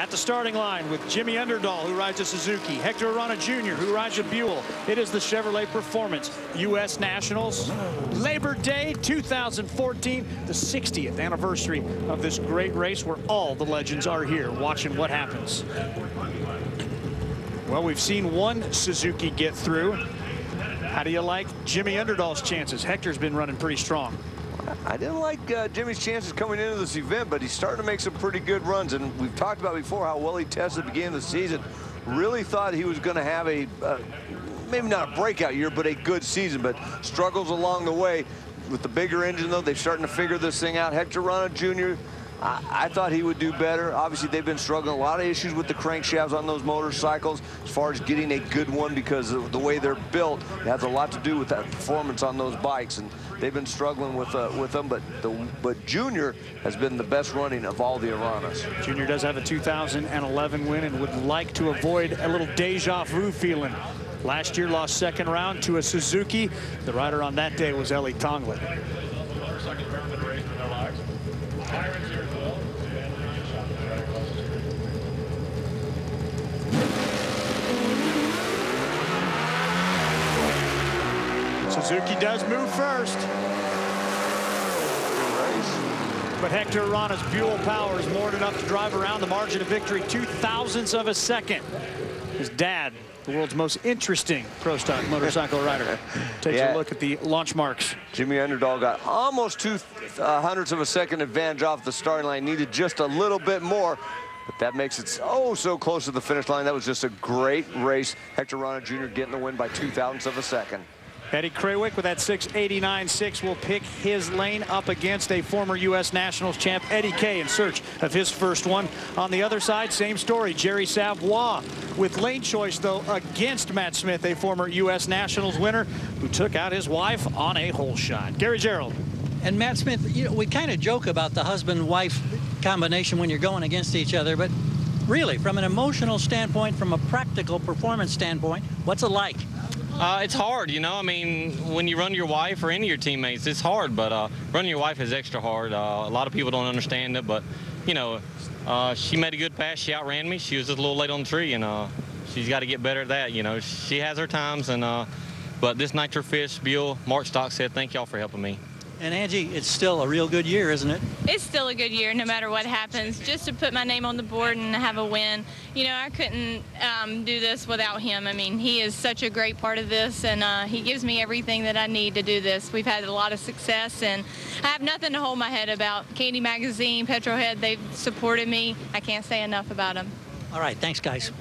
At the starting line with Jimmy Underdahl, who rides a Suzuki, Hector Arana Jr., who rides a Buell. It is the Chevrolet Performance U.S. Nationals Labor Day 2014, the 60th anniversary of this great race where all the legends are here watching what happens. Well, we've seen one Suzuki get through. How do you like Jimmy Underdahl's chances? Hector's been running pretty strong. I didn't like Jimmy's chances coming into this event, but he's starting to make some pretty good runs. And we've talked about before how well he tested at the beginning of the season. Really thought he was going to have a, maybe not a breakout year, but a good season. But struggles along the way. With the bigger engine, though, they're starting to figure this thing out. Hector Arana Jr., I thought he would do better. Obviously, they've been struggling. A lot of issues with the crankshafts on those motorcycles as far as getting a good one because of the way they're built. It has a lot to do with that performance on those bikes, and they've been struggling with them. But Junior has been the best running of all the Aranas. Junior does have a 2011 win and would like to avoid a little deja vu feeling. Last year, lost second round to a Suzuki. The rider on that day was Ellie Tonglin. Suzuki does move first. But Hector Arana's Buell power is more than enough to drive around the margin of victory 0.02 of a second. His dad, the world's most interesting pro stock motorcycle rider, takes a look at the launch marks. Jimmy Underdahl got almost 0.02 of a second advantage off the starting line. Needed just a little bit more, but that makes it so close to the finish line. That was just a great race. Hector Arana Jr. getting the win by 0.02 of a second. Eddie Krawiec with that 689.6 will pick his lane up against a former U.S. Nationals champ, Eddie K, in search of his first one. On the other side, same story. Jerry Savoie with lane choice, though, against Matt Smith, a former U.S. Nationals winner who took out his wife on a hole shot. Gary Gerald. And Matt Smith, you know, we kind of joke about the husband-wife combination when you're going against each other, but really, from an emotional standpoint, from a practical performance standpoint, what's it like? It's hard, you know. I mean, when you run your wife or any of your teammates, it's hard. But running your wife is extra hard. A lot of people don't understand it, but you know, she made a good pass. She outran me. She was just a little late on the tree, and she's got to get better at that. You know, she has her times, and but this Nitro Fish, Buell, Mark Stock said, "Thank y'all for helping me." And Angie, it's still a real good year, isn't it? It's still a good year, no matter what happens. Just to put my name on the board and have a win. You know, I couldn't do this without him. I mean, he is such a great part of this, and he gives me everything that I need to do this. We've had a lot of success, and I have nothing to hold my head about. Candy Magazine, Petrolhead, they've supported me. I can't say enough about them. All right, thanks, guys.